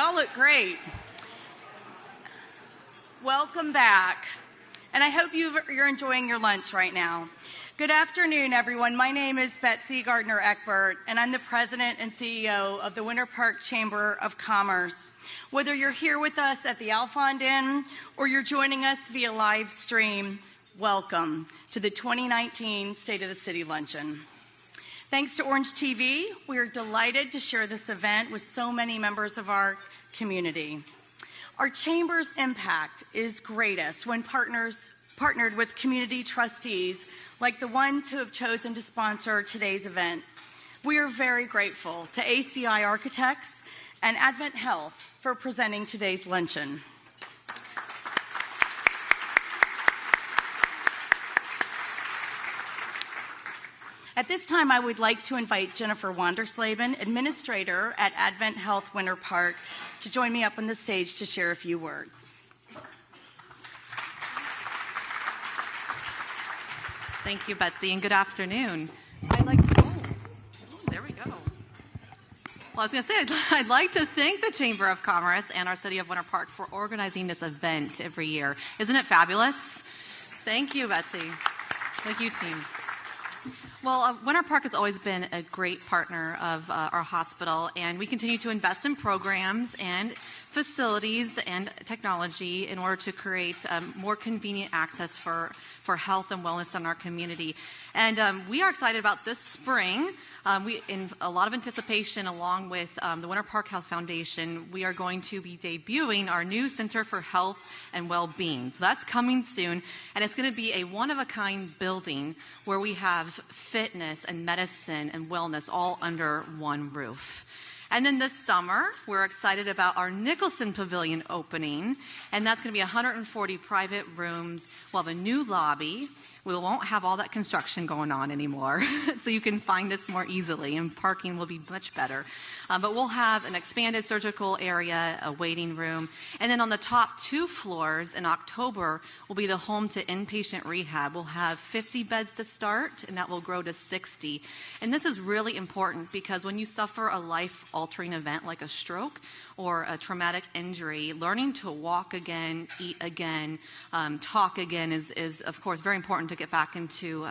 y'all look great. Welcome back. And I hope you're enjoying your lunch right now. Good afternoon, everyone. My name is Betsy Gardner Eckbert, and I'm the President and CEO of the Winter Park Chamber of Commerce. Whether you're here with us at the Alfond Inn or you're joining us via live stream, welcome to the 2019 State of the City Luncheon. Thanks to Orange TV, we are delighted to share this event with so many members of our community. Our Chamber's impact is greatest when partnered with community trustees like the ones who have chosen to sponsor today's event. We are very grateful to ACI Architects and Advent Health for presenting today's luncheon. At this time, I would like to invite Jennifer Wandersleben, Administrator at Advent Health Winter Park, to join me up on the stage to share a few words. Thank you, Betsy, and good afternoon. There we go. Well, I was going to say, I'd like to thank the Chamber of Commerce and our City of Winter Park for organizing this event every year. Isn't it fabulous? Thank you, Betsy. Thank you, team. Well, Winter Park has always been a great partner of our hospital, and we continue to invest in programs and facilities and technology in order to create more convenient access for health and wellness in our community. And we are excited about this spring. In a lot of anticipation, along with the Winter Park Health Foundation, we are going to be debuting our new Center for Health and Well-Being. So that's coming soon, and it's going to be a one-of-a-kind building where we have fitness and medicine and wellness all under one roof. And then this summer, we're excited about our Nicholson Pavilion opening, and that's going to be 140 private rooms. We'll have a new lobby. We won't have all that construction going on anymore, so you can find us more easily, and parking will be much better. But we'll have an expanded surgical area, a waiting room, and then on the top 2 floors in October will be the home to inpatient rehab. We'll have 50 beds to start, and that will grow to 60. And this is really important because when you suffer a life-altering event like a stroke or a traumatic injury, learning to walk again, eat again, talk again is of course very important to get back into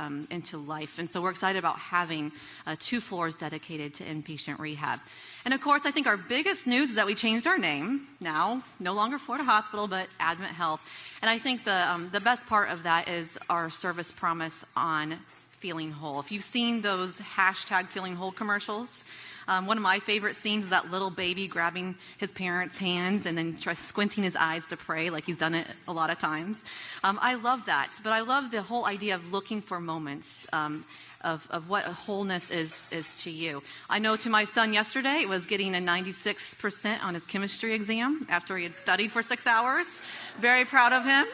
life. And so we're excited about having 2 floors dedicated to inpatient rehab. And of course, I think our biggest news is that we changed our name. Now, no longer Florida Hospital, but Advent Health. And I think the best part of that is our service promise on feeling whole. If you've seen those hashtag feeling whole commercials, one of my favorite scenes is that little baby grabbing his parents' hands and then squinting his eyes to pray, like he's done it a lot of times. I love that, but I love the whole idea of looking for moments of what wholeness is to you. I know to my son yesterday, it was getting a 96% on his chemistry exam after he had studied for 6 hours. Very proud of him.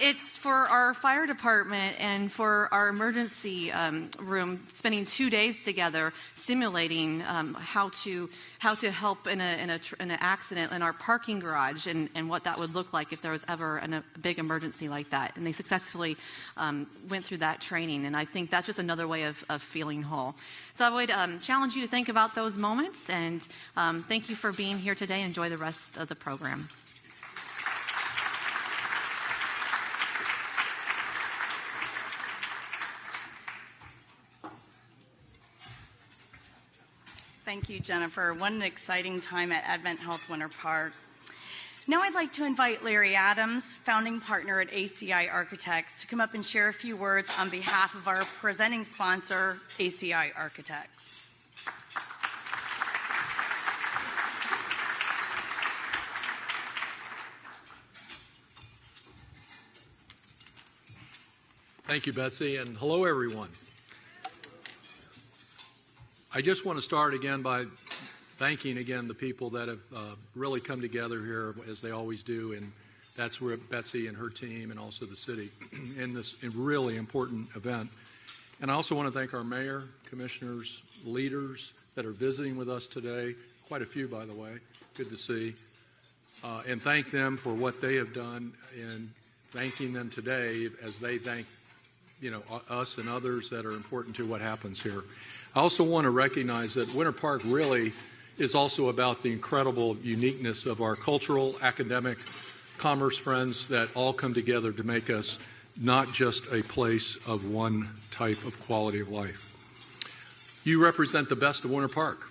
It's for our fire department and for our emergency room, spending 2 days together simulating how to help in an accident in our parking garage and what that would look like if there was ever a big emergency like that. And they successfully went through that training, and I think that's just another way of feeling whole. So I would challenge you to think about those moments, and thank you for being here today. Enjoy the rest of the program. Thank you, Jennifer. What an exciting time at Advent Health Winter Park. Now I'd like to invite Larry Adams, founding partner at ACI Architects, to come up and share a few words on behalf of our presenting sponsor, ACI Architects. Thank you, Betsy, and hello, everyone. I just want to start again by thanking again the people that have really come together here, as they always do, and that's where Betsy and her team and also the city in this really important event. And I also want to thank our mayor, commissioners, leaders that are visiting with us today, quite a few, by the way, good to see, and thank them for what they have done, and thanking them today as they thank us and others that are important to what happens here. I also want to recognize that Winter Park really is also about the incredible uniqueness of our cultural, academic, commerce friends that all come together to make us not just a place of one type of quality of life. You represent the best of Winter Park.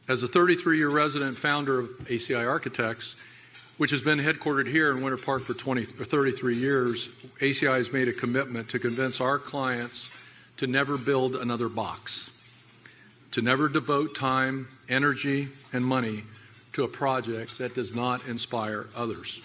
As a 33-year resident and founder of ACI Architects, which has been headquartered here in Winter Park for 33 years, ACI has made a commitment to convince our clients to never build another box, to never devote time, energy, and money to a project that does not inspire others.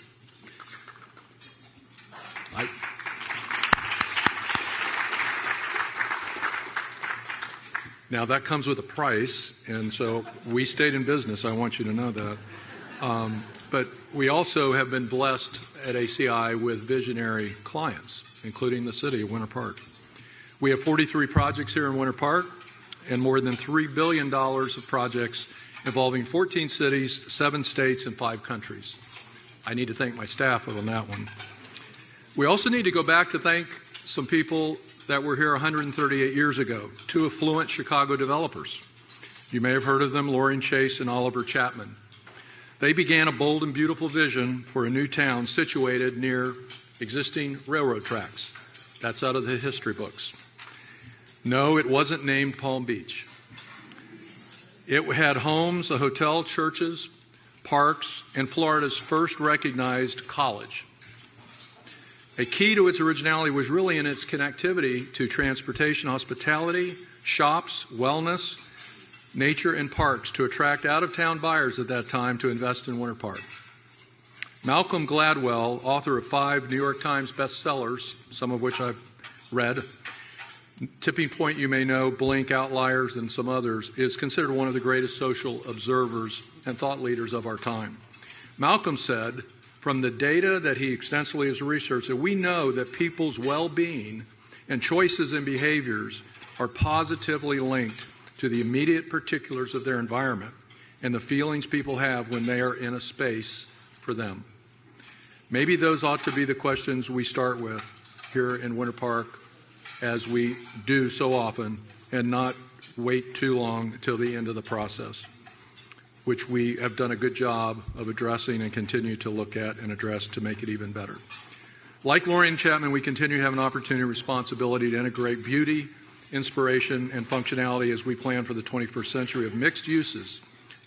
Now, that comes with a price, and so we stayed in business. I want you to know that. But we also have been blessed at ACI with visionary clients, including the city of Winter Park. We have 43 projects here in Winter Park and more than $3 billion of projects involving 14 cities, 7 states, and 5 countries. I need to thank my staff on that one. We also need to go back to thank some people that were here 138 years ago, 2 affluent Chicago developers. You may have heard of them, Loring Chase and Oliver Chapman. They began a bold and beautiful vision for a new town situated near existing railroad tracks. That's out of the history books. No, it wasn't named Palm Beach. It had homes, a hotel, churches, parks, and Florida's first recognized college. A key to its originality was really in its connectivity to transportation, hospitality, shops, wellness, nature, and parks to attract out-of-town buyers at that time to invest in Winter Park. Malcolm Gladwell, author of 5 New York Times bestsellers, some of which I've read, Tipping Point, you may know, Blink, Outliers, and some others, is considered one of the greatest social observers and thought leaders of our time. Malcolm said, from the data that he extensively has researched, that we know that people's well-being and choices and behaviors are positively linked to the immediate particulars of their environment and the feelings people have when they are in a space for them. Maybe those ought to be the questions we start with here in Winter Park, as we do so often, and not wait too long until the end of the process, which we have done a good job of addressing and continue to look at and address to make it even better. Like Loring Chapman, we continue to have an opportunity and responsibility to integrate beauty, inspiration, and functionality as we plan for the 21st century of mixed uses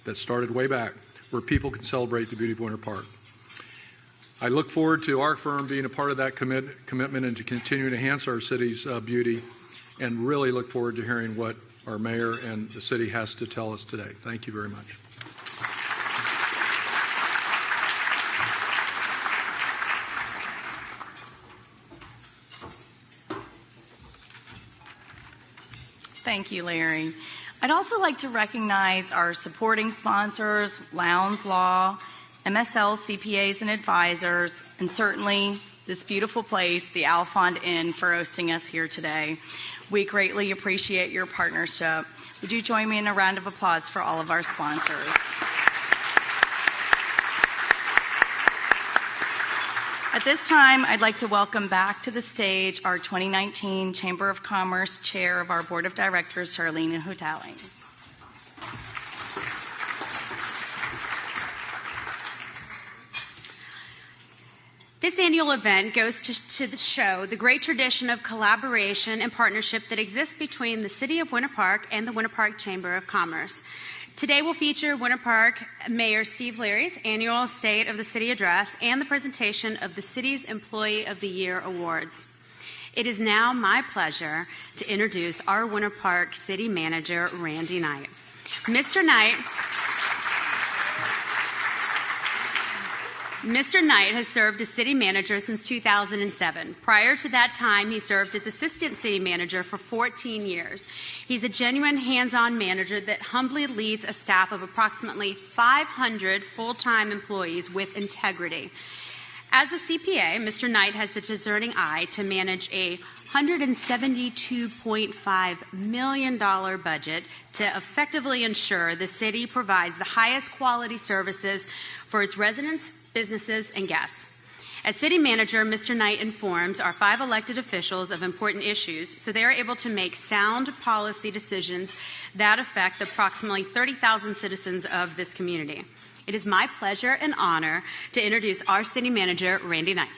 that started way back, where people can celebrate the beauty of Winter Park. I look forward to our firm being a part of that commitment and to continue to enhance our city's beauty, and really look forward to hearing what our mayor and the city has to tell us today. Thank you very much. Thank you, Larry. I'd also like to recognize our supporting sponsors, Lowndes Law, MSL CPAs and Advisors, and certainly this beautiful place, the Alfond Inn, for hosting us here today. We greatly appreciate your partnership. Would you join me in a round of applause for all of our sponsors? At this time, I'd like to welcome back to the stage our 2019 Chamber of Commerce Chair of our Board of Directors, Charlene and Hotaling. This annual event goes to show the great tradition of collaboration and partnership that exists between the City of Winter Park and the Winter Park Chamber of Commerce. Today will feature Winter Park Mayor Steve Leary's annual State of the City Address and the presentation of the City's Employee of the Year Awards. It is now my pleasure to introduce our Winter Park City Manager, Randy Knight. Mr. Knight has served as city manager since 2007. Prior to that time, he served as assistant city manager for 14 years. He's a genuine hands-on manager that humbly leads a staff of approximately 500 full-time employees with integrity. As a CPA, Mr. Knight has the discerning eye to manage a $172.5 million budget to effectively ensure the city provides the highest quality services for its residents, businesses, and guests. As city manager, Mr. Knight informs our 5 elected officials of important issues so they are able to make sound policy decisions that affect the approximately 30,000 citizens of this community. It is my pleasure and honor to introduce our city manager, Randy Knight.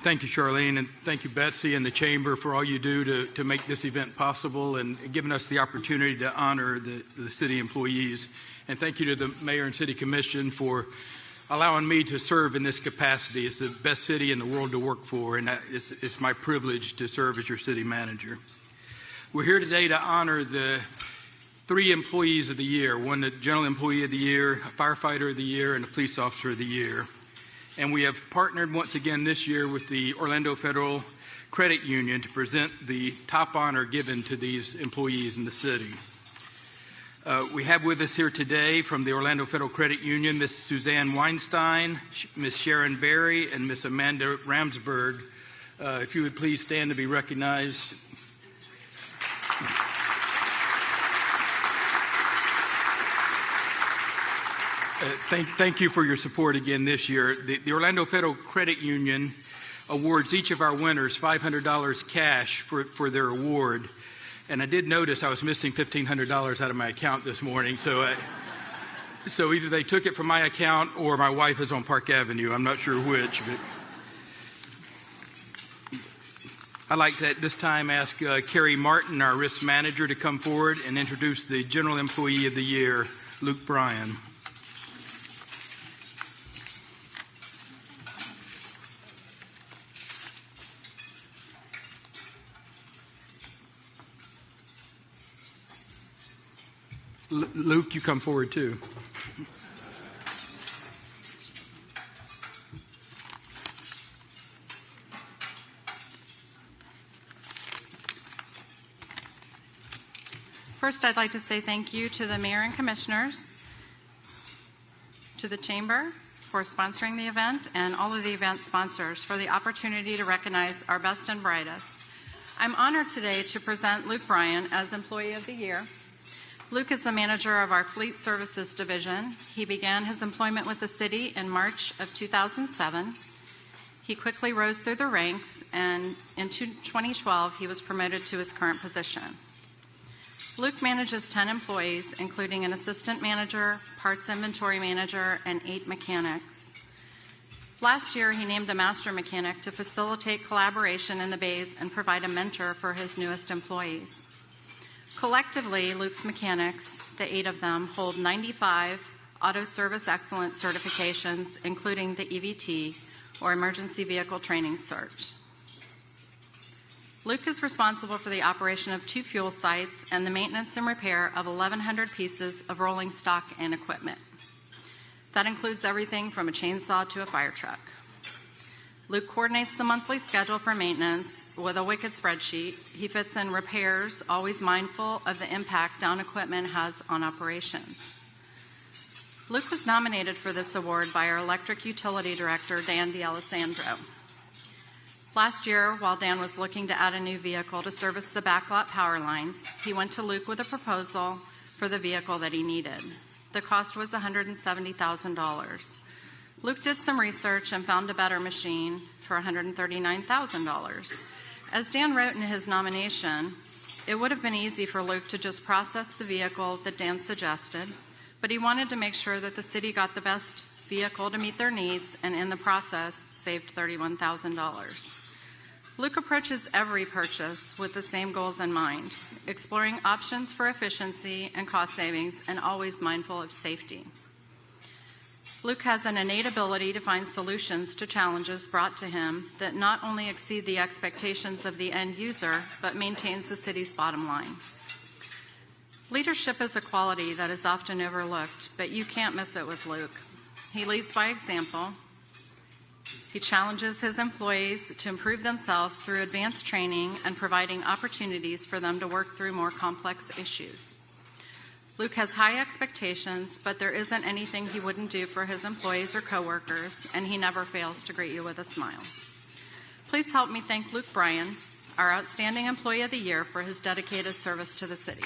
Thank you, Charlene, and thank you, Betsy, and the Chamber for all you do to make this event possible and giving us the opportunity to honor the city employees. And thank you to the Mayor and City Commission for allowing me to serve in this capacity. It's the best city in the world to work for, and it's my privilege to serve as your city manager. We're here today to honor the 3 employees of the year, one the General Employee of the Year, a Firefighter of the Year, and a Police Officer of the Year. And we have partnered once again this year with the Orlando Federal Credit Union to present the top honor given to these employees in the city. We have with us here today from the Orlando Federal Credit Union, Ms. Suzanne Weinstein, Ms. Sharon Berry, and Ms. Amanda Ramsberg. If you would please stand to be recognized. Thank you for your support again this year. The Orlando Federal Credit Union awards each of our winners $500 cash for their award. And I did notice I was missing $1,500 out of my account this morning. So either they took it from my account or my wife is on Park Avenue. I'm not sure which. But I'd like to at this time ask Carrie Martin, our risk manager, to come forward and introduce the General Employee of the Year, Luke Bryan. Luke, you come forward too. First, I'd like to say thank you to the Mayor and Commissioners, to the Chamber for sponsoring the event, and all of the event sponsors for the opportunity to recognize our best and brightest. I'm honored today to present Luke Bryan as Employee of the Year. Luke is the manager of our Fleet Services Division. He began his employment with the city in March of 2007. He quickly rose through the ranks, and in 2012, he was promoted to his current position. Luke manages 10 employees, including an assistant manager, parts inventory manager, and 8 mechanics. Last year, he named a master mechanic to facilitate collaboration in the bays and provide a mentor for his newest employees. Collectively, Luke's mechanics, the 8 of them, hold 95 Auto Service Excellence certifications, including the EVT, or Emergency Vehicle Training Cert. Luke is responsible for the operation of 2 fuel sites and the maintenance and repair of 1,100 pieces of rolling stock and equipment. That includes everything from a chainsaw to a fire truck. Luke coordinates the monthly schedule for maintenance with a wicked spreadsheet. He fits in repairs, always mindful of the impact down equipment has on operations. Luke was nominated for this award by our electric utility director, Dan D'Alessandro. Last year, while Dan was looking to add a new vehicle to service the backlot power lines, he went to Luke with a proposal for the vehicle that he needed. The cost was $170,000. Luke did some research and found a better machine for $139,000. As Dan wrote in his nomination, it would have been easy for Luke to just process the vehicle that Dan suggested, but he wanted to make sure that the city got the best vehicle to meet their needs, and in the process, saved $31,000. Luke approaches every purchase with the same goals in mind, exploring options for efficiency and cost savings, and always mindful of safety. Luke has an innate ability to find solutions to challenges brought to him that not only exceed the expectations of the end user, but maintains the city's bottom line. Leadership is a quality that is often overlooked, but you can't miss it with Luke. He leads by example. He challenges his employees to improve themselves through advanced training and providing opportunities for them to work through more complex issues. Luke has high expectations, but there isn't anything he wouldn't do for his employees or coworkers, and he never fails to greet you with a smile. Please help me thank Luke Bryan, our outstanding Employee of the Year, for his dedicated service to the city.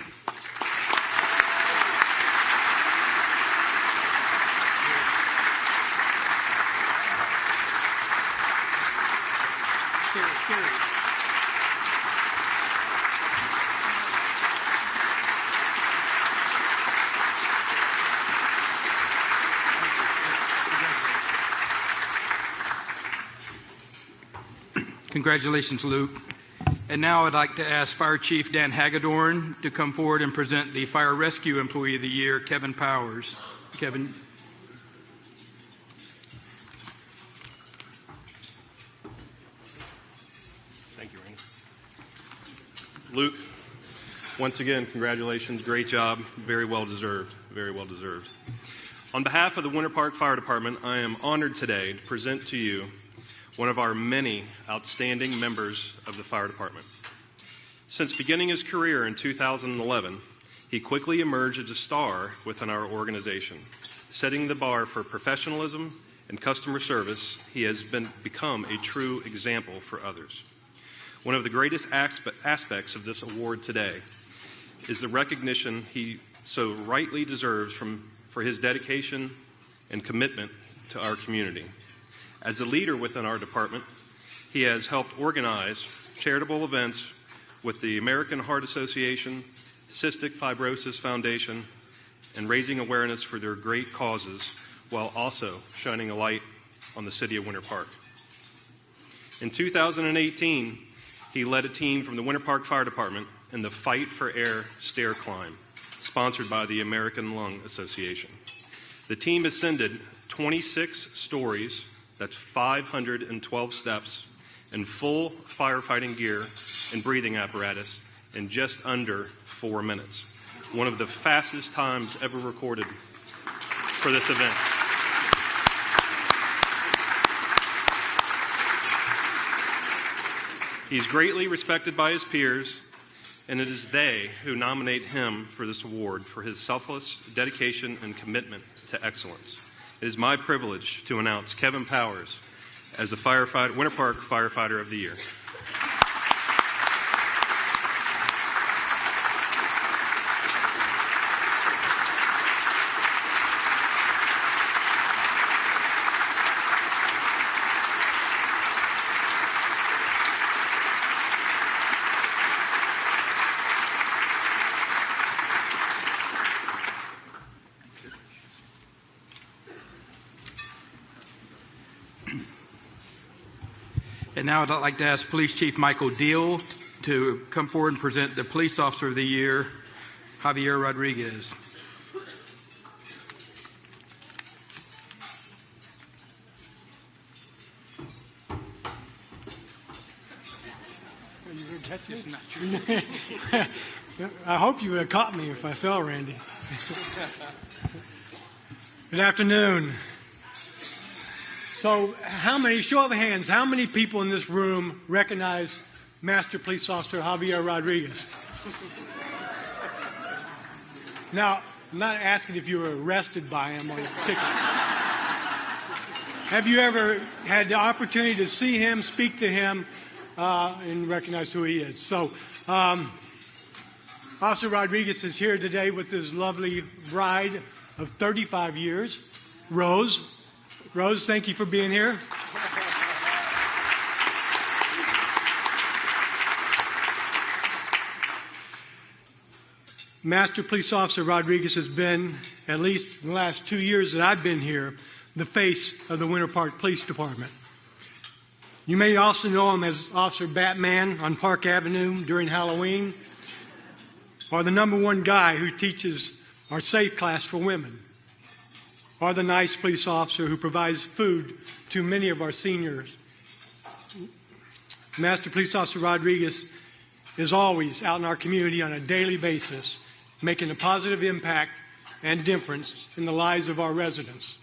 Congratulations, Luke. And now I'd like to ask Fire Chief Dan Hagedorn to come forward and present the Fire Rescue Employee of the Year, Kevin Powers. Kevin. Thank you, Randy. Luke, once again, congratulations. Great job. Very well deserved. Very well deserved. On behalf of the Winter Park Fire Department, I am honored today to present to you one of our many outstanding members of the fire department. Since beginning his career in 2011, he quickly emerged as a star within our organization. Setting the bar for professionalism and customer service, he has become a true example for others. One of the greatest aspects of this award today is the recognition he so rightly deserves for his dedication and commitment to our community. As a leader within our department, he has helped organize charitable events with the American Heart Association, Cystic Fibrosis Foundation, and raising awareness for their great causes while also shining a light on the city of Winter Park. In 2018, he led a team from the Winter Park Fire Department in the Fight for Air stair climb, sponsored by the American Lung Association. The team ascended 26 stories, that's 512 steps, in full firefighting gear and breathing apparatus in just under 4 minutes. One of the fastest times ever recorded for this event. He's greatly respected by his peers, and it is they who nominate him for this award for his selfless dedication and commitment to excellence. It is my privilege to announce Kevin Powers as the Winter Park Firefighter of the Year. And now I'd like to ask Police Chief Michael Deal to come forward and present the Police Officer of the Year, Javier Rodriguez. I hope you would have caught me if I fell, Randy. Good afternoon. So, show of hands, how many people in this room recognize Master Police Officer Javier Rodriguez? Now, I'm not asking if you were arrested by him or ticket. Have you ever had the opportunity to see him, speak to him, and recognize who he is? So, Officer Rodriguez is here today with his lovely bride of 35 years, Rose. Rose, thank you for being here. Master Police Officer Rodriguez has been, at least in the last 2 years that I've been here, the face of the Winter Park Police Department. You may also know him as Officer Batman on Park Avenue during Halloween, or the #1 guy who teaches our safe class for women, or the nice police officer who provides food to many of our seniors. Master Police Officer Rodriguez is always out in our community on a daily basis, making a positive impact and difference in the lives of our residents.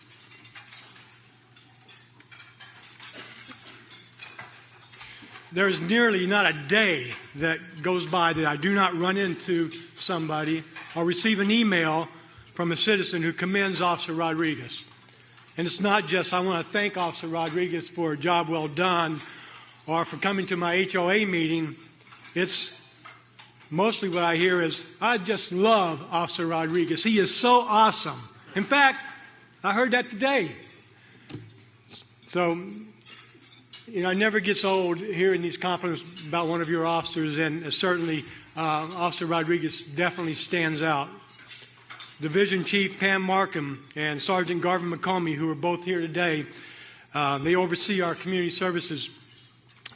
There is nearly not a day that goes by that I do not run into somebody or receive an email from a citizen who commends Officer Rodriguez. And it's not just, I want to thank Officer Rodriguez for a job well done or for coming to my HOA meeting. It's mostly what I hear is, I just love Officer Rodriguez. He is so awesome. In fact, I heard that today. So, it never gets old hearing these compliments about one of your officers, and certainly Officer Rodriguez definitely stands out. Division Chief Pam Markham and Sergeant Garvin McComey, who are both here today, they oversee our community services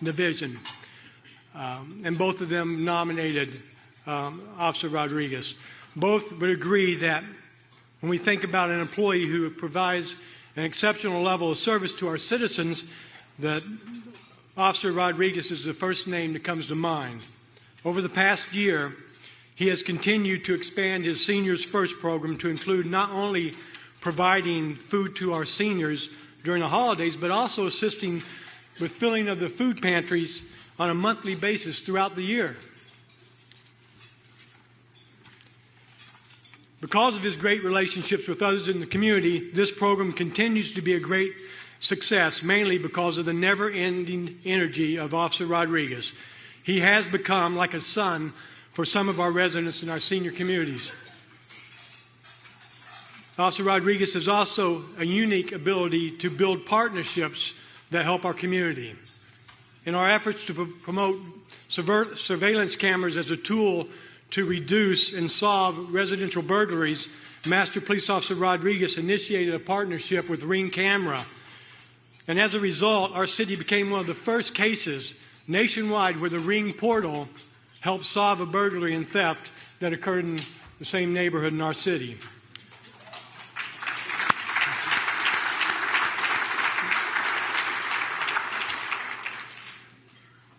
Division. And both of them nominated Officer Rodriguez. Both would agree that when we think about an employee who provides an exceptional level of service to our citizens, that Officer Rodriguez is the first name that comes to mind. Over the past year, he has continued to expand his Seniors First program to include not only providing food to our seniors during the holidays, but also assisting with filling of the food pantries on a monthly basis throughout the year. Because of his great relationships with others in the community, this program continues to be a great success, mainly because of the never-ending energy of Officer Rodriguez. He has become like a son for some of our residents in our senior communities. Officer Rodriguez has also a unique ability to build partnerships that help our community. In our efforts to promote surveillance cameras as a tool to reduce and solve residential burglaries, Master Police Officer Rodriguez initiated a partnership with Ring Camera. And as a result, our city became one of the first cases nationwide where the Ring portal helped solve a burglary and theft that occurred in the same neighborhood in our city.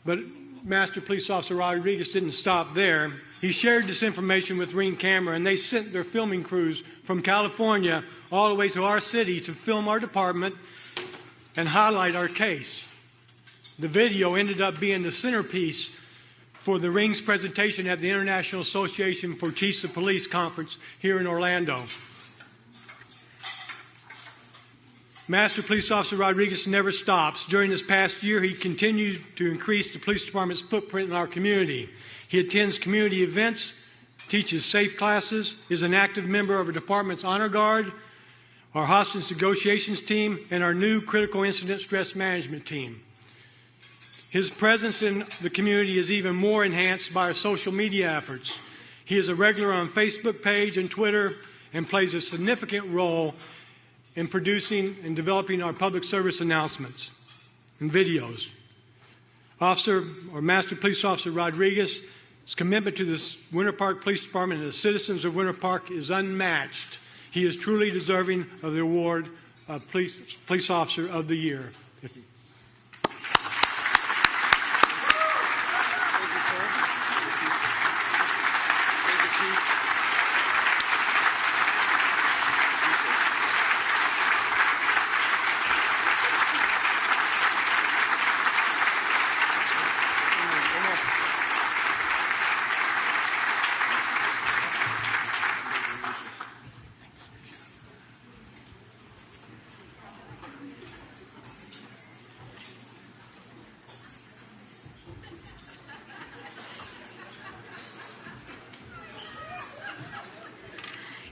But Master Police Officer Rodriguez didn't stop there. He shared this information with Ring Camera, and they sent their filming crews from California all the way to our city to film our department and highlight our case. The video ended up being the centerpiece for the Ring's presentation at the International Association for Chiefs of Police conference here in Orlando. Master Police Officer Rodriguez never stops. During this past year, he continued to increase the police department's footprint in our community. He attends community events, teaches safe classes, is an active member of our department's honor guard, our hostage negotiations team, and our new critical incident stress management team. His presence in the community is even more enhanced by our social media efforts. He is a regular on Facebook page and Twitter and plays a significant role in producing and developing our public service announcements and videos. Master Police Officer Rodriguez's commitment to the Winter Park Police Department and the citizens of Winter Park is unmatched. He is truly deserving of the award of Police Officer of the Year.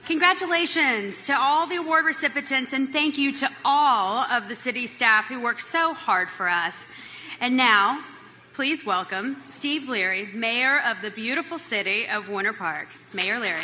Congratulations to all the award recipients, and thank you to all of the city staff who worked so hard for us. And now, please welcome Steve Leary, Mayor of the beautiful city of Winter Park. Mayor Leary.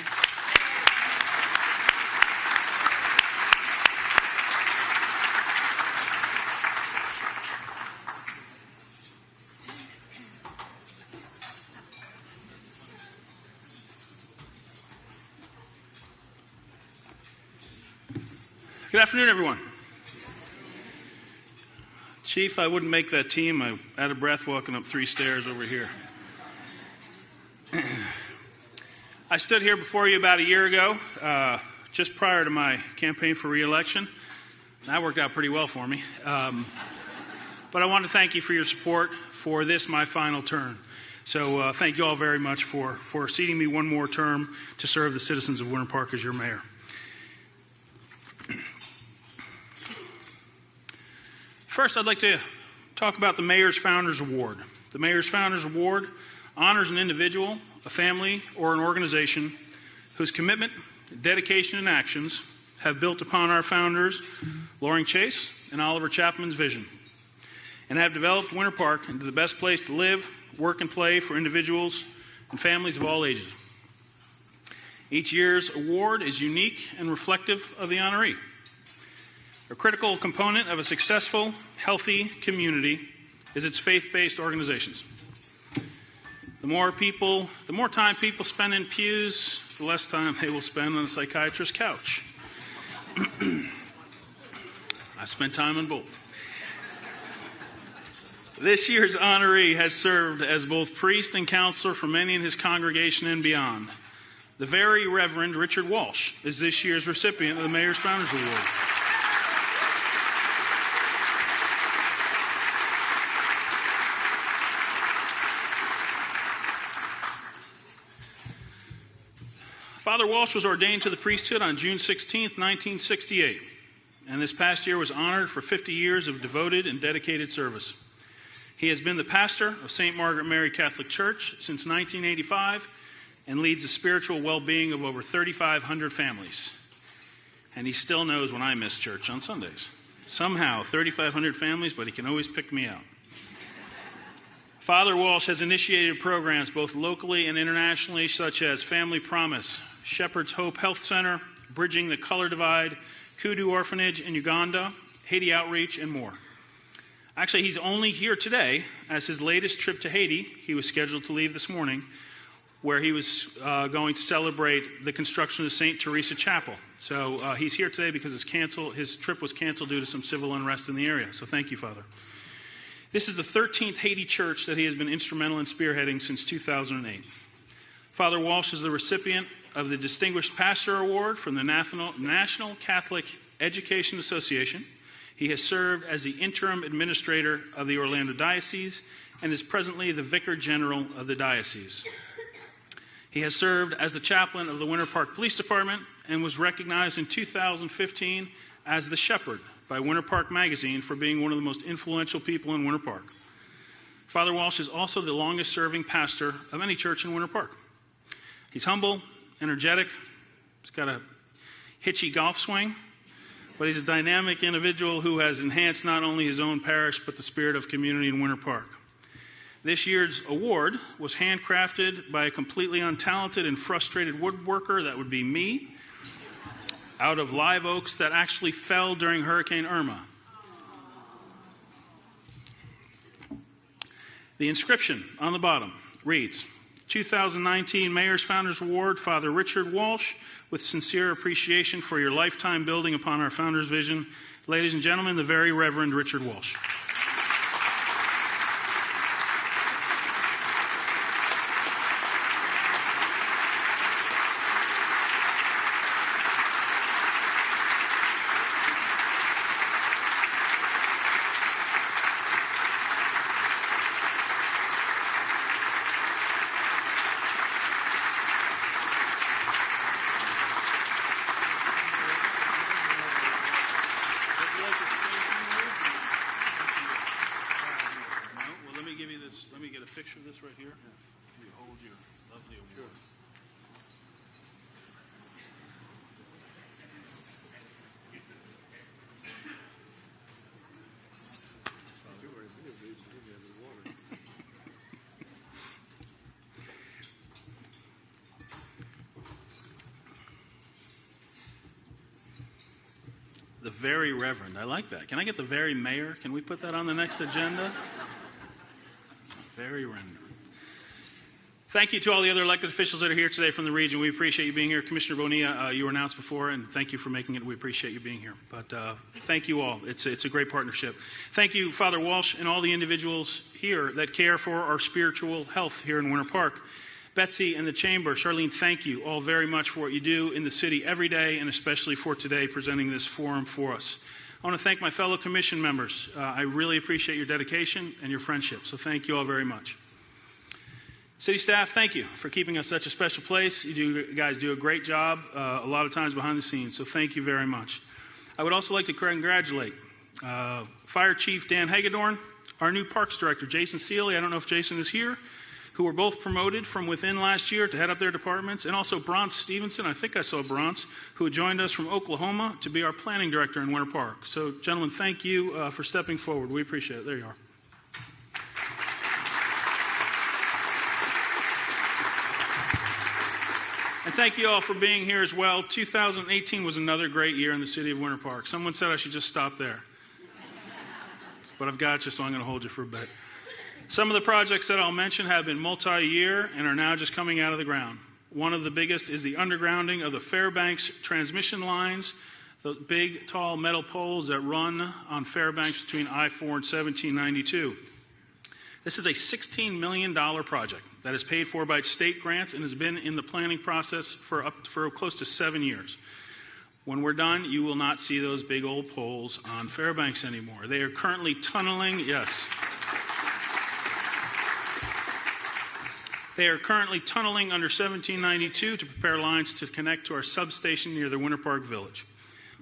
Good afternoon, everyone. Chief, I wouldn't make that team. I'm out of breath walking up 3 stairs over here. I stood here before you about a year ago, just prior to my campaign for re-election. That worked out pretty well for me. But I want to thank you for your support for this, my final term. So thank you all very much for seating me one more term to serve the citizens of Winter Park as your mayor. First, I'd like to talk about the Mayor's Founders Award. The Mayor's Founders Award honors an individual, a family, or an organization whose commitment, dedication, and actions have built upon our founders, Loring Chase and Oliver Chapman's vision, and have developed Winter Park into the best place to live, work, and play for individuals and families of all ages. Each year's award is unique and reflective of the honoree. A critical component of a successful, healthy community is its faith-based organizations. The more time people spend in pews, the less time they will spend on a psychiatrist's couch. I spent time on both. This year's honoree has served as both priest and counselor for many in his congregation and beyond. The Very Reverend Richard Walsh is this year's recipient of the Mayor's Founders Award. Father Walsh was ordained to the priesthood on June 16, 1968, and this past year was honored for 50 years of devoted and dedicated service. He has been the pastor of St. Margaret Mary Catholic Church since 1985 and leads the spiritual well-being of over 3,500 families. And he still knows when I miss church on Sundays. Somehow, 3,500 families, but he can always pick me out. Father Walsh has initiated programs both locally and internationally, such as Family Promise, Shepherd's Hope Health Center, Bridging the Color Divide, Kudu Orphanage in Uganda, Haiti Outreach, and more. Actually, he's only here today as his latest trip to Haiti. He was scheduled to leave this morning, where he was going to celebrate the construction of the St. Teresa Chapel. So he's here today because his trip was canceled due to some civil unrest in the area. So thank you, Father. This is the 13th Haiti church that he has been instrumental in spearheading since 2008. Father Walsh is the recipient of the Distinguished Pastor Award from the National Catholic Education Association. He has served as the interim administrator of the Orlando Diocese and is presently the Vicar General of the diocese. He has served as the chaplain of the Winter Park Police Department and was recognized in 2015 as the Shepherd by Winter Park Magazine for being one of the most influential people in Winter Park. Father Walsh is also the longest-serving pastor of any church in Winter Park. He's humble, energetic, he's got a hitchy golf swing, but he's a dynamic individual who has enhanced not only his own parish, but the spirit of community in Winter Park. This year's award was handcrafted by a completely untalented and frustrated woodworker, that would be me, out of live oaks that actually fell during Hurricane Irma. The inscription on the bottom reads, 2019 Mayor's Founders Award, Father Richard Walsh, with sincere appreciation for your lifetime building upon our founders' vision. Ladies and gentlemen, the Very Reverend Richard Walsh. Picture of this right here. You hold your lovely award. The Very Reverend. I like that. Can I get the Very Mayor? Can we put that on the next agenda? Very Reverend. Thank you to all the other elected officials that are here today from the region. We appreciate you being here. Commissioner Bonilla, you were announced before, and thank you for making it. We appreciate you being here. But thank you all. It's a great partnership. Thank you, Father Walsh, and all the individuals here that care for our spiritual health here in Winter Park. Betsy and the Chamber, Charlene, thank you all very much for what you do in the city every day, and especially for today, presenting this forum for us. I want to thank my fellow commission members. I really appreciate your dedication and your friendship, so thank you all very much. City staff, thank you for keeping us such a special place. You guys do a great job a lot of times behind the scenes, so thank you very much. I would also like to congratulate Fire Chief Dan Hagedorn, our new Parks Director, Jason Seeley. I don't know if Jason is here, who were both promoted from within last year to head up their departments, and also Bronce Stevenson, I think I saw Bronce, who joined us from Oklahoma to be our planning director in Winter Park. So, gentlemen, thank you for stepping forward. We appreciate it. There you are. And thank you all for being here as well. 2018 was another great year in the city of Winter Park. Someone said I should just stop there. but I've got you, so I'm going to hold you for a bit. Some of the projects that I'll mention have been multi-year and are now just coming out of the ground. One of the biggest is the undergrounding of the Fairbanks transmission lines, the big, tall metal poles that run on Fairbanks between I-4 and 1792. This is a $16 million project that is paid for by state grants and has been in the planning process for close to 7 years. When we're done, you will not see those big old poles on Fairbanks anymore. They are currently tunneling, yes. They are currently tunneling under 1792 to prepare lines to connect to our substation near the Winter Park Village.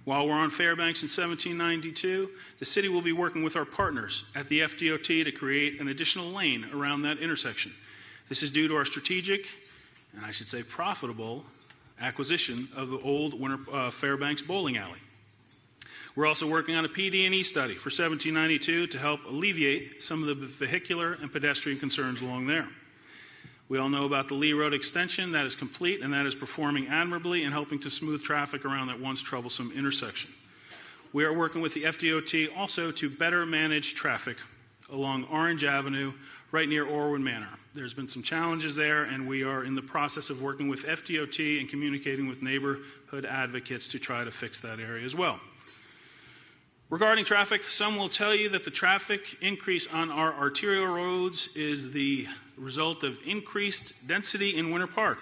While we're on Fairbanks in 1792, the city will be working with our partners at the FDOT to create an additional lane around that intersection. This is due to our strategic, and I should say profitable, acquisition of the old Fairbanks bowling alley. We're also working on a PD&E study for 1792 to help alleviate some of the vehicular and pedestrian concerns along there. We all know about the Lee Road extension. That is complete, and that is performing admirably and helping to smooth traffic around that once troublesome intersection. We are working with the FDOT also to better manage traffic along Orange Avenue right near Orwood Manor. There's been some challenges there, and we are in the process of working with FDOT and communicating with neighborhood advocates to try to fix that area as well. Regarding traffic, some will tell you that the traffic increase on our arterial roads is the result of increased density in Winter Park.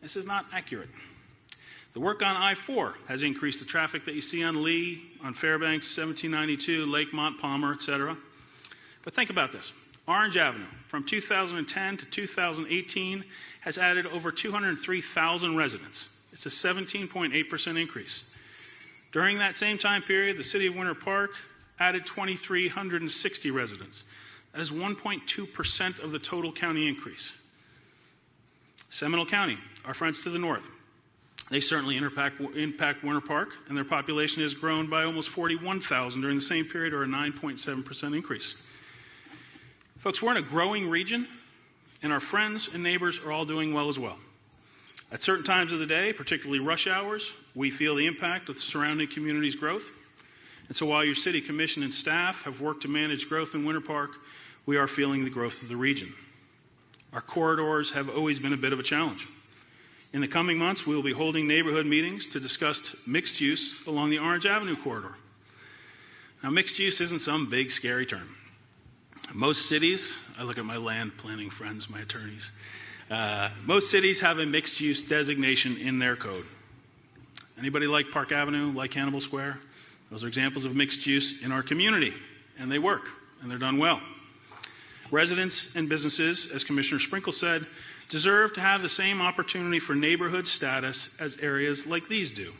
This is not accurate. The work on I-4 has increased the traffic that you see on Lee, on Fairbanks, 1792, Lakemont, Palmer, etc. But think about this. Orange Avenue, from 2010 to 2018, has added over 203,000 residents. It's a 17.8% increase. During that same time period, the city of Winter Park added 2,360 residents. That is 1.2% of the total county increase. Seminole County, our friends to the north, they certainly impact Winter Park, and their population has grown by almost 41,000 during the same period, or a 9.7% increase. Folks, we're in a growing region, and our friends and neighbors are all doing well as well. At certain times of the day, particularly rush hours, we feel the impact of the surrounding community's growth. And so while your city commission and staff have worked to manage growth in Winter Park, we are feeling the growth of the region. Our corridors have always been a bit of a challenge. In the coming months, we will be holding neighborhood meetings to discuss mixed use along the Orange Avenue corridor. Now, mixed use isn't some big, scary term. Most cities, I look at my land planning friends, my attorneys, most cities have a mixed-use designation in their code. Anybody like Park Avenue, like Hannibal Square? Those are examples of mixed use in our community, and they work, and they're done well. Residents and businesses, as Commissioner Sprinkle said, deserve to have the same opportunity for neighborhood status as areas like these do.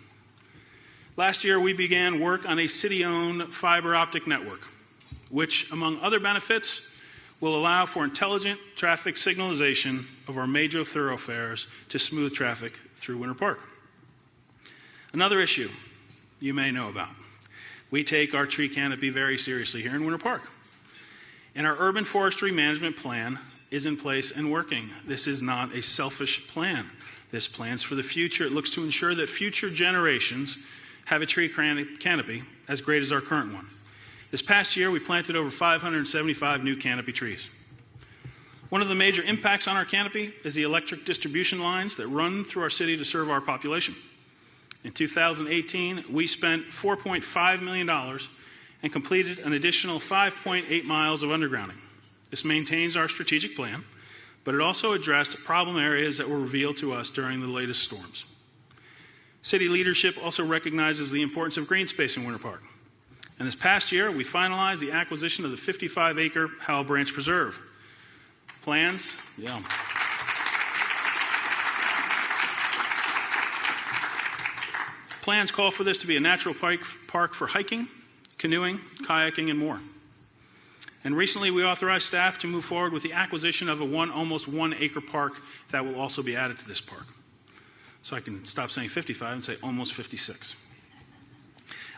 Last year, we began work on a city-owned fiber optic network, which, among other benefits, will allow for intelligent traffic signalization of our major thoroughfares to smooth traffic through Winter Park. Another issue you may know about. We take our tree canopy very seriously here in Winter Park. And our urban forestry management plan is in place and working. This is not a selfish plan. This plan's for the future. It looks to ensure that future generations have a tree canopy as great as our current one. This past year, we planted over 575 new canopy trees. One of the major impacts on our canopy is the electric distribution lines that run through our city to serve our population. In 2018, we spent $4.5 million and completed an additional 5.8 miles of undergrounding. This maintains our strategic plan, but it also addressed problem areas that were revealed to us during the latest storms. City leadership also recognizes the importance of green space in Winter Park. And this past year, we finalized the acquisition of the 55-acre Howell Branch Preserve. Plans? Yeah. Plans call for this to be a natural park for hiking, canoeing, kayaking, and more. And recently, we authorized staff to move forward with the acquisition of almost 1 acre park that will also be added to this park. So I can stop saying 55 and say almost 56.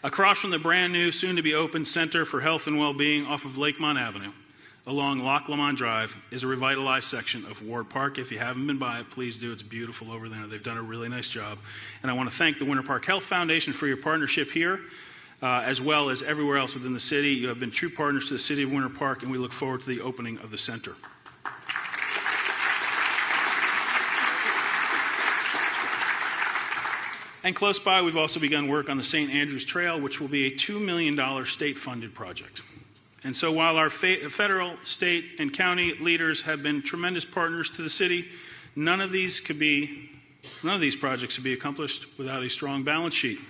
Across from the brand new, soon-to-be open Center for Health and Well-Being off of Lakemont Avenue, along Loch Lomond Drive, is a revitalized section of Ward Park. If you haven't been by it, please do. It's beautiful over there. They've done a really nice job. And I want to thank the Winter Park Health Foundation for your partnership here. as well as everywhere else within the city. You have been true partners to the City of Winter Park, and we look forward to the opening of the center. And close by, we've also begun work on the St. Andrews Trail, which will be a $2 million state-funded project. And so while our federal, state, and county leaders have been tremendous partners to the city, none of these projects could be accomplished without a strong balance sheet.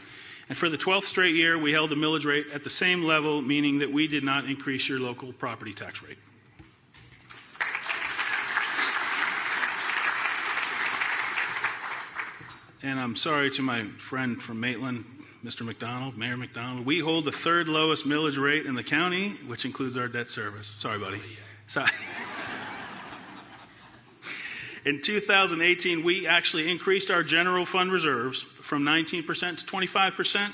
And for the 12th straight year, we held the millage rate at the same level, meaning that we did not increase your local property tax rate. And I'm sorry to my friend from Maitland, Mr. McDonald, Mayor McDonald. We hold the third lowest millage rate in the county, which includes our debt service. Sorry, buddy. Sorry. In 2018, we actually increased our general fund reserves from 19% to 25%.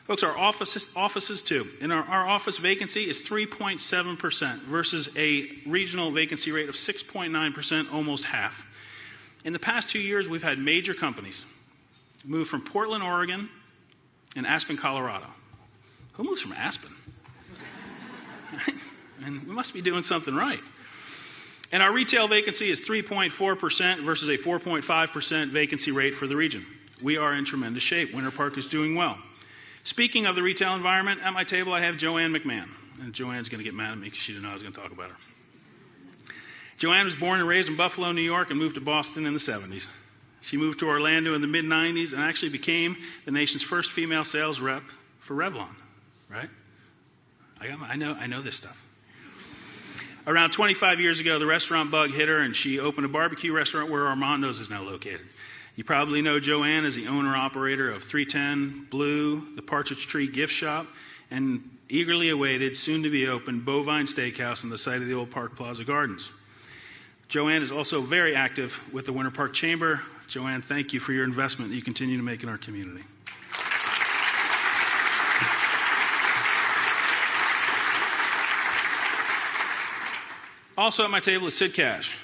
Folks, our offices too. And our office vacancy is 3.7% versus a regional vacancy rate of 6.9%, almost half. In the past 2 years, we've had major companies move from Portland, Oregon, and Aspen, Colorado. Who moves from Aspen? And we must be doing something right. And our retail vacancy is 3.4% versus a 4.5% vacancy rate for the region. We are in tremendous shape. Winter Park is doing well. Speaking of the retail environment, at my table I have Joanne McMahon. And Joanne's going to get mad at me because she didn't know I was going to talk about her. Joanne was born and raised in Buffalo, New York, and moved to Boston in the 70s. She moved to Orlando in the mid-90s and actually became the nation's first female sales rep for Revlon, right? I know this stuff. Around 25 years ago, the restaurant bug hit her, and she opened a barbecue restaurant where Armando's is now located. You probably know Joanne as the owner-operator of 310 Blue, the Partridge Tree Gift Shop, and eagerly awaited, soon-to-be-open Bovine Steakhouse on the site of the old Park Plaza Gardens. Joanne is also very active with the Winter Park Chamber. Joanne, thank you for your investment that you continue to make in our community. Also at my table is Sid Cash,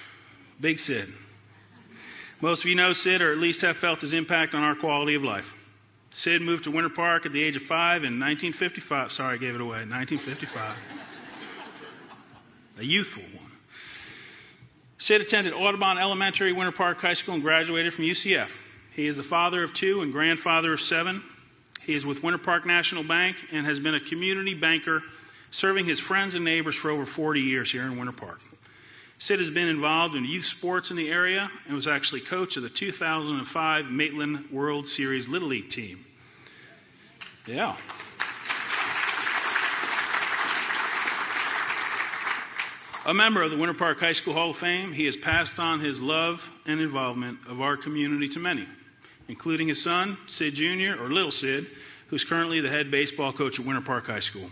Big Sid. Most of you know Sid, or at least have felt his impact on our quality of life. Sid moved to Winter Park at the age of 5 in 1955. Sorry, I gave it away. 1955. A youthful one. Sid attended Audubon Elementary, Winter Park High School, and graduated from UCF. He is the father of 2 and grandfather of 7. He is with Winter Park National Bank and has been a community banker, serving his friends and neighbors for over 40 years here in Winter Park. Sid has been involved in youth sports in the area and was actually coach of the 2005 Maitland World Series Little League team. Yeah. A member of the Winter Park High School Hall of Fame, he has passed on his love and involvement of our community to many, including his son, Sid Jr., or Little Sid, who's currently the head baseball coach at Winter Park High School.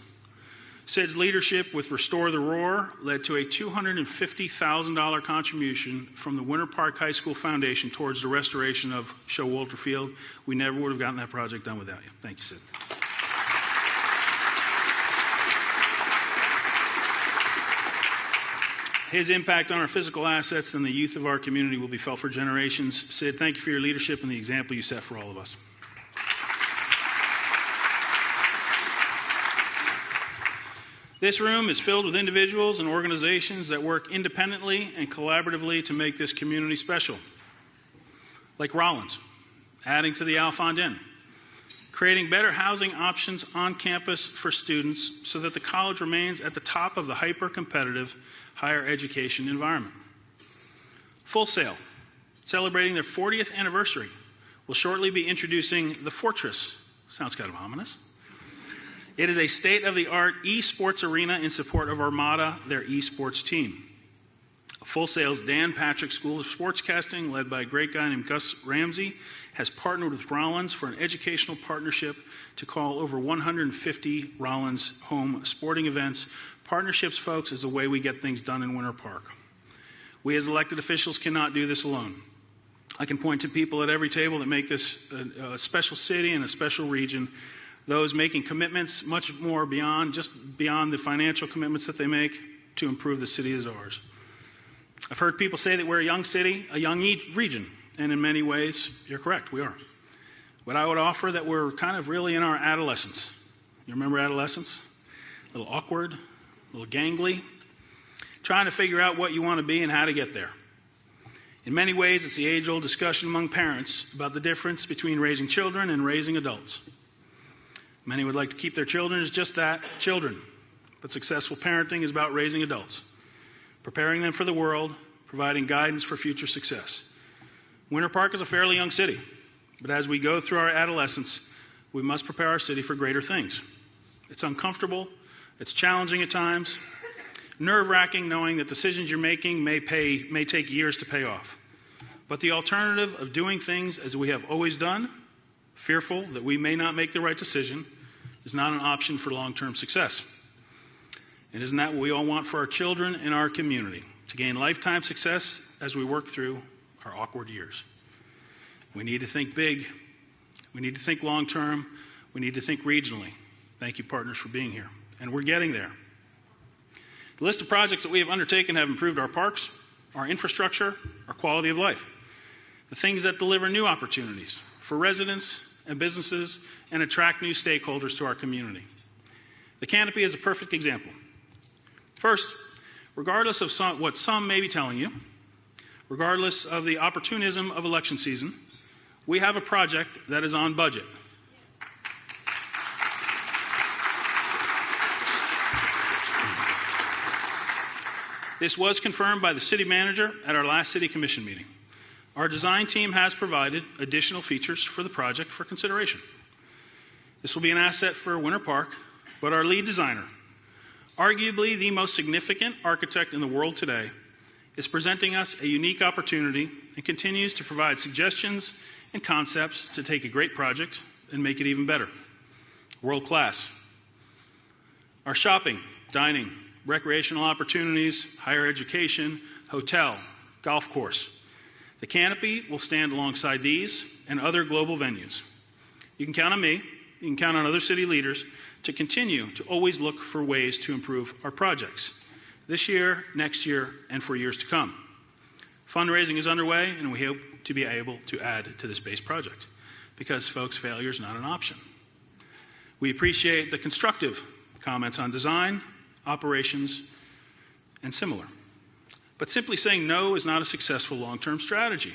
Sid's leadership with Restore the Roar led to a $250,000 contribution from the Winter Park High School Foundation towards the restoration of Showalter Field. We never would have gotten that project done without you. Thank you, Sid. His impact on our physical assets and the youth of our community will be felt for generations. Sid, thank you for your leadership and the example you set for all of us. This room is filled with individuals and organizations that work independently and collaboratively to make this community special. Like Rollins, adding to the Alfond Inn, creating better housing options on campus for students so that the college remains at the top of the hyper-competitive higher education environment. Full Sail, celebrating their 40th anniversary, will shortly be introducing the Fortress. Sounds kind of ominous. It is a state-of-the-art esports arena in support of Armada, their esports team. Full Sail's Dan Patrick School of Sportscasting, led by a great guy named Gus Ramsey, has partnered with Rollins for an educational partnership to call over 150 Rollins home sporting events. Partnerships, folks, is the way we get things done in Winter Park. We as elected officials cannot do this alone. I can point to people at every table that make this a special city and a special region, those making commitments much more beyond the financial commitments that they make to improve the city as ours. I've heard people say that we're a young city, a young region, and in many ways, you're correct, we are. But I would offer that we're kind of really in our adolescence. You remember adolescence? A little awkward, a little gangly, trying to figure out what you want to be and how to get there. In many ways, it's the age-old discussion among parents about the difference between raising children and raising adults. Many would like to keep their children as just that, children. But successful parenting is about raising adults, preparing them for the world, providing guidance for future success. Winter Park is a fairly young city, but as we go through our adolescence, we must prepare our city for greater things. It's uncomfortable, it's challenging at times, nerve-wracking knowing that decisions you're making may take years to pay off. But the alternative of doing things as we have always done, fearful that we may not make the right decision, is not an option for long-term success. And isn't that what we all want for our children and our community, to gain lifetime success as we work through our awkward years? We need to think big. We need to think long-term. We need to think regionally. Thank you, partners, for being here. And we're getting there. The list of projects that we have undertaken have improved our parks, our infrastructure, our quality of life. The things that deliver new opportunities for residents and businesses and attract new stakeholders to our community. The canopy is a perfect example. First, regardless of what some may be telling you, regardless of the opportunism of election season, we have a project that is on budget. This was confirmed by the city manager at our last city commission meeting. Our design team has provided additional features for the project for consideration. This will be an asset for Winter Park, but our lead designer, arguably the most significant architect in the world today, is presenting us a unique opportunity and continues to provide suggestions and concepts to take a great project and make it even better. World class. Our shopping, dining, recreational opportunities, higher education, hotel, golf course. The canopy will stand alongside these and other global venues. You can count on me, you can count on other city leaders to continue to always look for ways to improve our projects this year, next year, and for years to come. Fundraising is underway, and we hope to be able to add to this base project because, folks, failure is not an option. We appreciate the constructive comments on design, operations, and similar. But simply saying no is not a successful long-term strategy.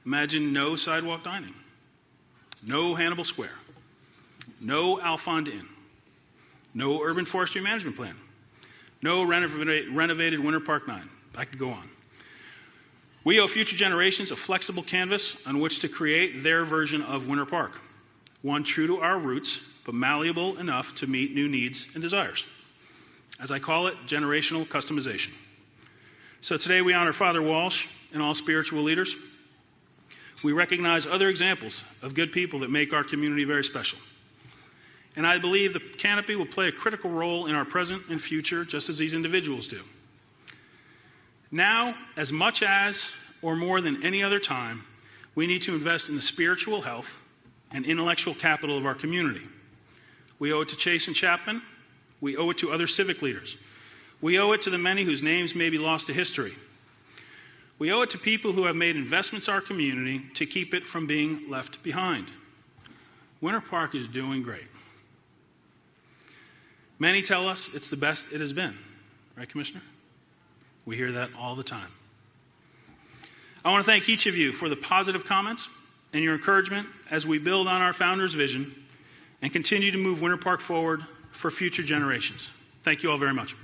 Imagine no sidewalk dining, no Hannibal Square, no Alfond Inn, no urban forestry management plan, no renovated Winter Park 9. I could go on. We owe future generations a flexible canvas on which to create their version of Winter Park, one true to our roots, but malleable enough to meet new needs and desires. As I call it, generational customization. So today we honor Father Walsh and all spiritual leaders. We recognize other examples of good people that make our community very special. And I believe the canopy will play a critical role in our present and future, just as these individuals do. Now, as much as or more than any other time, we need to invest in the spiritual health and intellectual capital of our community. We owe it to Chase and Chapman. We owe it to other civic leaders. We owe it to the many whose names may be lost to history. We owe it to people who have made investments in our community to keep it from being left behind. Winter Park is doing great. Many tell us it's the best it has been. Right, Commissioner? We hear that all the time. I want to thank each of you for the positive comments and your encouragement as we build on our founder's vision and continue to move Winter Park forward for future generations. Thank you all very much.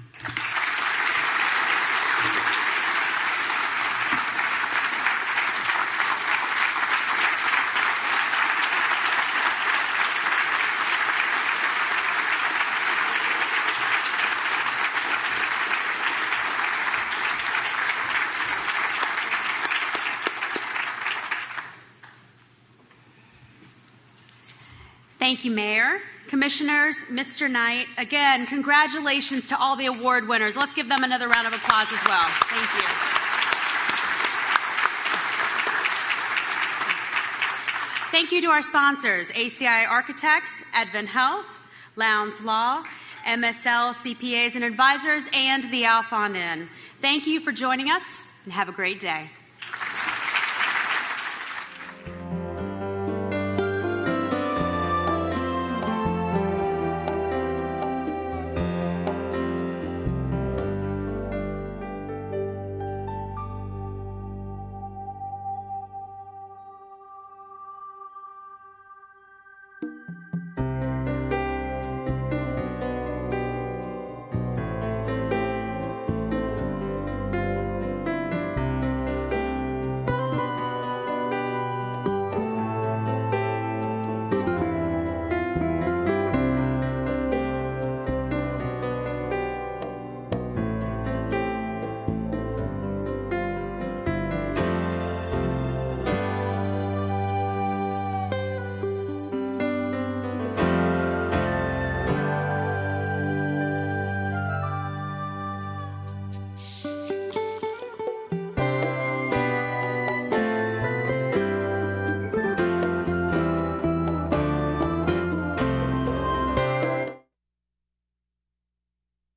Thank you, Mayor. Commissioners, Mr. Knight, again, congratulations to all the award winners. Let's give them another round of applause as well. Thank you. Thank you to our sponsors, ACI Architects, Advent Health, Lowndes Law, MSL CPAs and Advisors, and the Alfond Inn. Thank you for joining us, and have a great day.